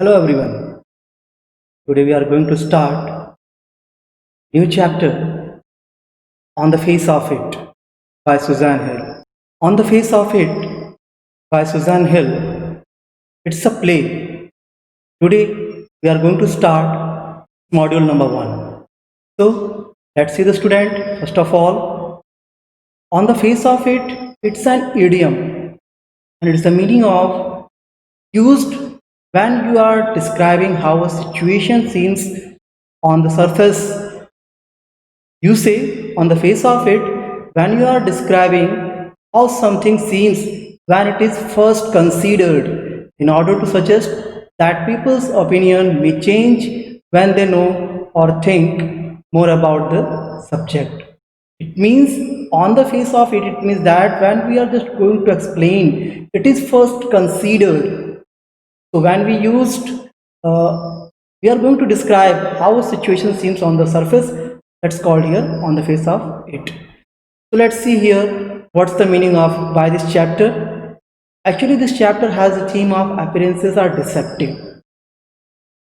Hello everyone. Today we are going to start new chapter On the Face of It by Suzanne Hill. On the Face of It by Suzanne Hill. It's a play. Today we are going to start module number 1. So let's see the student. First of all, on the face of it, it's an idiom and it's the meaning of used when you are describing how a situation seems on the surface. You say on the face of it when you are describing how something seems when it is first considered, in order to suggest that people's opinion may change when they know or think more about the subject. It means on the face of it, it means that when we are just going to explain, it is first considered. So when we are going to describe how a situation seems on the surface. That's called here on the face of it. So let's see here what's the meaning of by this chapter. Actually, this chapter has a theme of appearances are deceptive.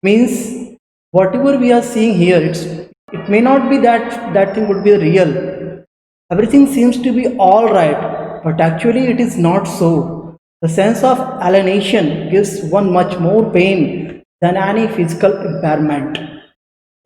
Means whatever we are seeing here, it may not be that that thing would be real. Everything seems to be all right, but actually it is not so. The sense of alienation gives one much more pain than any physical impairment.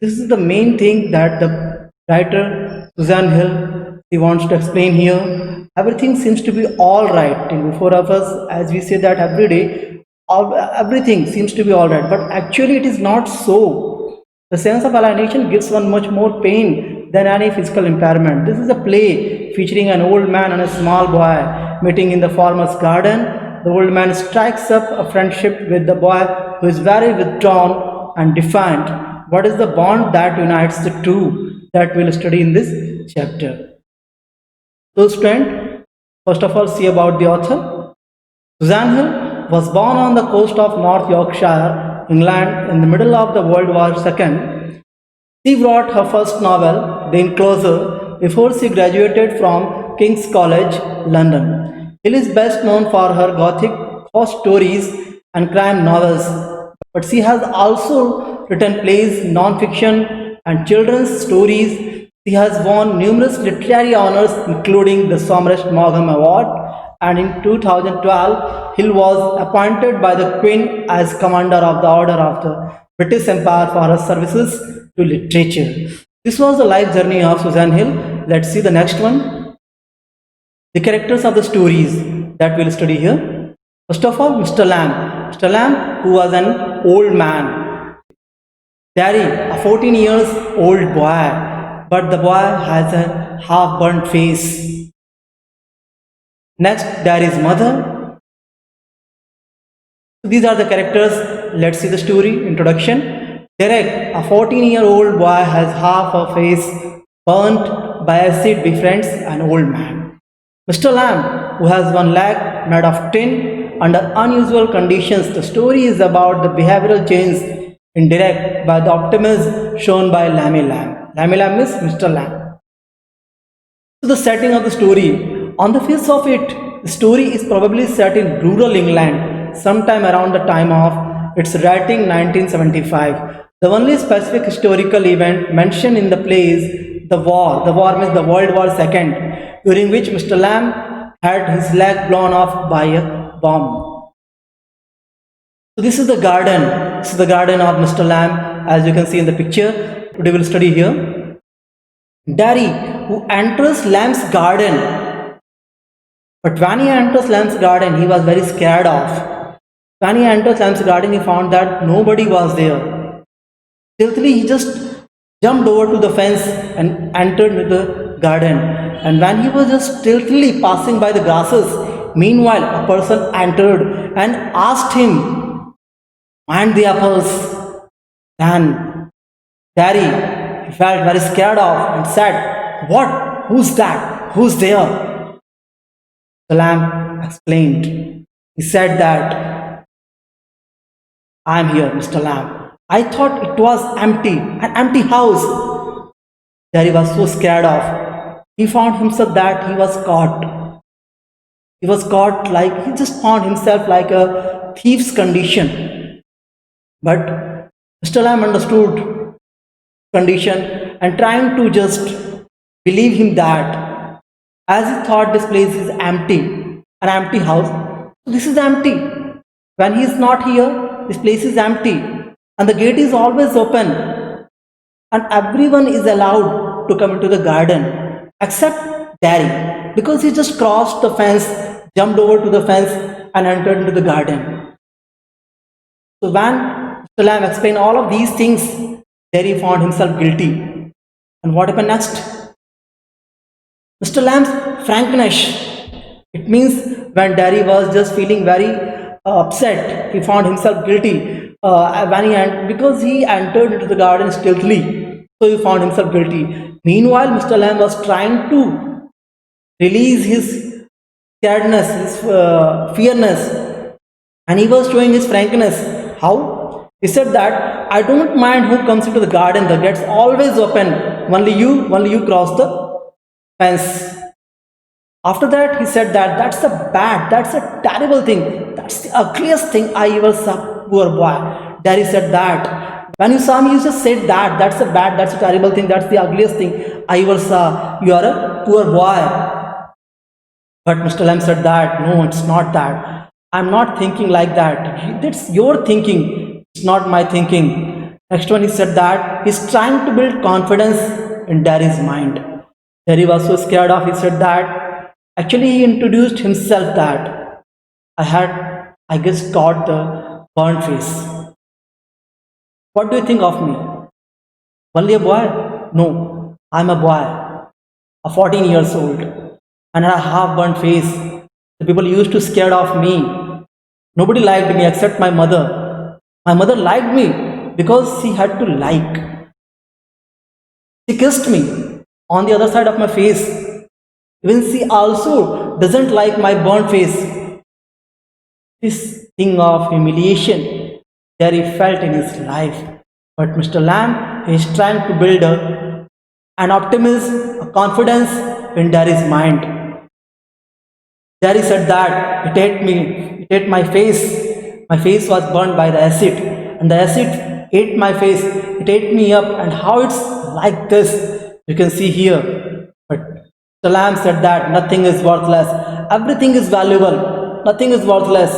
This is the main thing that the writer Suzanne Hill he wants to explain here. Everything seems to be all right in before of us, as we say that every day. Everything seems to be all right, but actually it is not so. The sense of alienation gives one much more pain than any physical impairment. This is a play featuring an old man and a small boy meeting in the farmer's garden. The old man strikes up a friendship with the boy, who is very withdrawn and defiant. What is the bond that unites the two that we'll study in this chapter? So student, first of all see about the author. Suzanne Hill was born on the coast of North Yorkshire, England in the middle of the World War II. She wrote her first novel, The Enclosure, before she graduated from King's College, London. Hill is best known for her gothic ghost stories and crime novels, but she has also written plays, non-fiction, and children's stories. She has won numerous literary honors, including the Somerset Maugham Award, and in 2012, Hill was appointed by the Queen as Commander of the Order of the British Empire for her services to literature. This was the life journey of Suzanne Hill. Let's see the next one. The characters of the stories that we'll study here. First of all, Mr. Lamb. Mr. Lamb, who was an old man. Terry, a 14 years old boy, but the boy has a half burnt face. Next, Terry's mother. These are the characters. Let's see the story. Introduction. Derek, a 14-year-old boy, has half a face burnt by acid, befriends an old man. Mr. Lamb, who has one leg made of tin under unusual conditions. The story is about the behavioral change in Derek by the optimism shown by Lammy Lamb. Lammy Lamb is Mr. Lamb. So the setting of the story. On the face of it, the story is probably set in rural England, sometime around the time of its writing, 1975. The only specific historical event mentioned in the play is the war. The war means the World War II, during which Mr. Lamb had his leg blown off by a bomb. So this is the garden. This is the garden of Mr. Lamb, as you can see in the picture. Today we will study here. Derry, who enters Lamb's garden. But when he enters Lamb's garden, he was very scared off. When he enters Lamb's garden, he found that nobody was there. Stealthily, he just jumped over to the fence and entered the garden. And when he was just stealthily passing by the grasses, meanwhile, a person entered and asked him, "Mind the apples." Then Terry felt very scared off and said, "What? Who's that? Who's there?" The Lamb explained. He said that, "I'm here, Mr. Lamb. I thought it was empty, an empty house." Terry was so scared off. He found himself that he was caught. He was caught like, he just found himself like a thief's condition. But Mr. Lamb understood condition and trying to just believe him that as he thought this place is empty, an empty house, this is empty. When he is not here, this place is empty and the gate is always open and everyone is allowed to come into the garden except Daddy because he just crossed the fence, jumped over to the fence and entered into the garden. So when Mr. Lamb explained all of these things, Daddy found himself guilty. And what happened next? Mr. Lamb's frankness. It means when Daddy was just feeling very upset, he found himself guilty because he entered into the garden stealthily. So he found himself guilty. Meanwhile, Mr. Lamb was trying to release his scaredness, his fearness, and he was showing his frankness. How? He said that I don't mind who comes into the garden. The gate's always open. Only you cross the fence. After that, he said that that's a terrible thing. That's the ugliest thing I ever saw, poor boy. Daddy said that. When you saw me, you just said that. That's a terrible thing. That's the ugliest thing I ever saw. You are a poor boy. But Mr. Lamb said that, no, it's not that. I'm not thinking like that. That's your thinking. It's not my thinking. Next one, he said that he's trying to build confidence in Daddy's mind. Daddy was so scared of, he said that. Actually, he introduced himself that I guess got the burnt face. What do you think of me? Only a boy? No, I'm a boy, a 14 years old, and I have burnt face. The people used to scared of me. Nobody liked me except my mother. My mother liked me because she had to like. She kissed me on the other side of my face. Even she also doesn't like my burnt face. This thing of humiliation that he felt in his life. But Mr. Lamb is trying to build an optimism, a confidence in Daddy's mind. Daddy said that it ate me, it ate my face. My face was burned by the acid, and the acid ate my face. It ate me up, and how it's like this, you can see here. But the Lamb said that nothing is worthless, everything is valuable, nothing is worthless.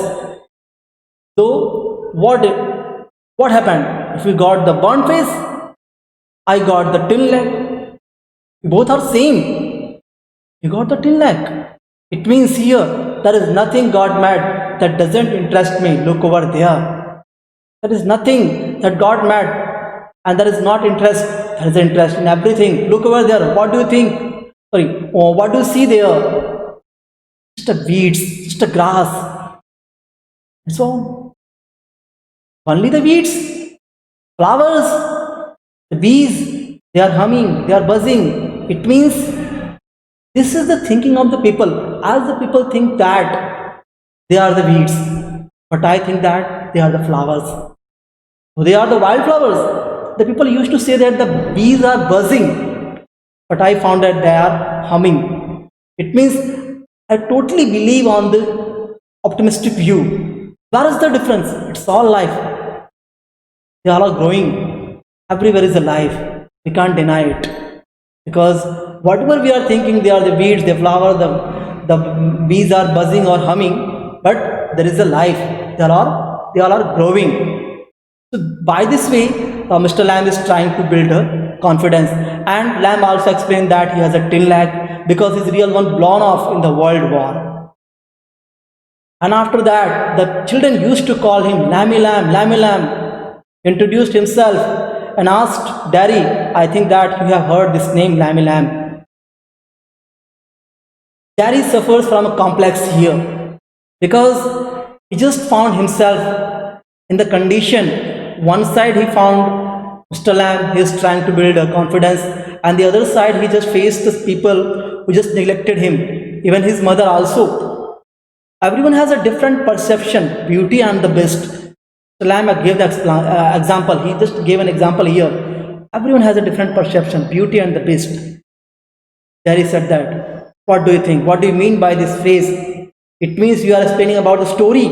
So what happened? If we got the burnt face, I got the tin leg. Both are same. You got the tin leg. It means here there is nothing God made that doesn't interest me. Look over there. There is nothing that God made and there is not interest. There is interest in everything. Look over there. What do you think? What do you see there? Just a weeds, just a grass. So only the weeds, flowers, the bees, they are humming, they are buzzing. It means this is the thinking of the people. As the people think that they are the weeds, but I think that they are the flowers. So they are the wildflowers. The people used to say that the bees are buzzing, but I found that they are humming. It means I totally believe on the optimistic view. Where is the difference? It's all life. They all are growing. Everywhere is alive. We can't deny it. Because whatever we are thinking, they are the weeds, the flower, the bees are buzzing or humming, but there is a life. They all are growing. So by this way, Mr. Lamb is trying to build a confidence. And Lamb also explained that he has a tin leg because his real one blown off in the World War. And after that, the children used to call him Lammy Lamb, Lammy Lamb. Introduced himself and asked, Daddy, I think that you have heard this name, Lammy Lamb. Daddy suffers from a complex here because he just found himself in the condition. One side he found Mr. Lamb, he is trying to build a confidence, and the other side he just faced the people who just neglected him, even his mother also. Everyone has a different perception, beauty and the best. So Lamb gave the example. He just gave an example here. Everyone has a different perception, beauty and the beast. Daddy said that. What do you think? What do you mean by this phrase? It means you are explaining about the story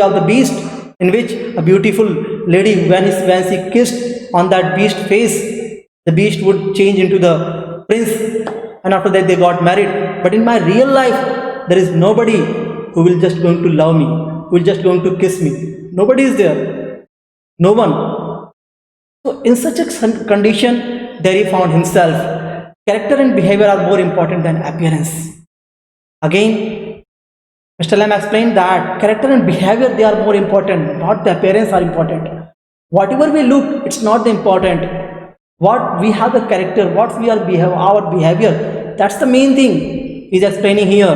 of the beast in which a beautiful lady, when she kissed on that beast face, the beast would change into the prince, and after that they got married. But in my real life, there is nobody who will just going to love me, who will just going to kiss me. Nobody is there. No one. So in such a condition, there he found himself. Character and behavior are more important than appearance. Again, Mr. Lamb explained that character and behavior, they are more important, not the appearance are important. Whatever we look, it's not the important. What we have the character, what we are our behavior, that's the main thing he's explaining here.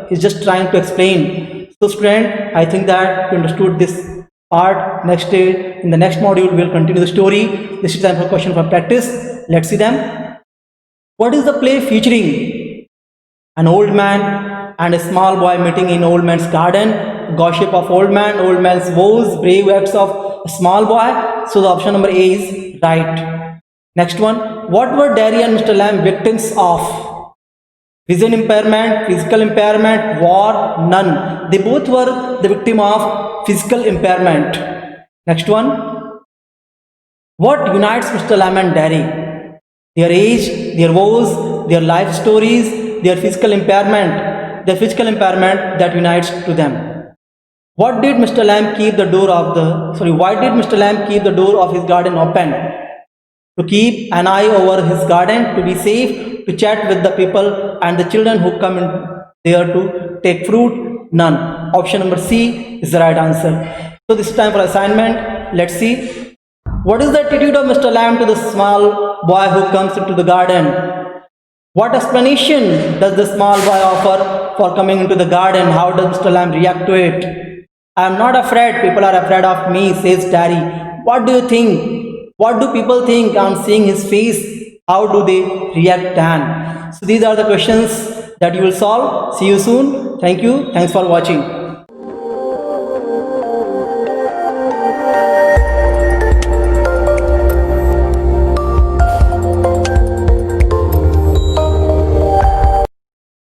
He's just trying to explain. So student, I think that you understood this part. Next day, in the next module, we'll continue the story. This is time for question for practice. Let's see them. What is the play featuring? An old man and a small boy meeting in old man's garden, gossip of old man's woes, brave acts of a small boy. So the option number A is right. Next one, what were Derry and Mr. Lamb victims of? Vision impairment, physical impairment, war, none. They both were the victim of physical impairment. Next one, what unites Mr. Lamb and Derry? Their age, their woes, their life stories, their physical impairment that unites to them. Why did Mr. Lamb keep the door of his garden open? To keep an eye over his garden, to be safe, to chat with the people and the children who come in there to take fruit? None. Option number C is the right answer. So this is time for assignment. Let's see. What is the attitude of Mr. Lamb to the small boy who comes into the garden? What explanation does the small boy offer for coming into the garden? How does Mr. Lamb react to it? I am not afraid, people are afraid of me, says Derry. What do you think? What do people think on seeing his face? How do they react then? So these are the questions that you will solve. See you soon. Thank you. Thanks for watching.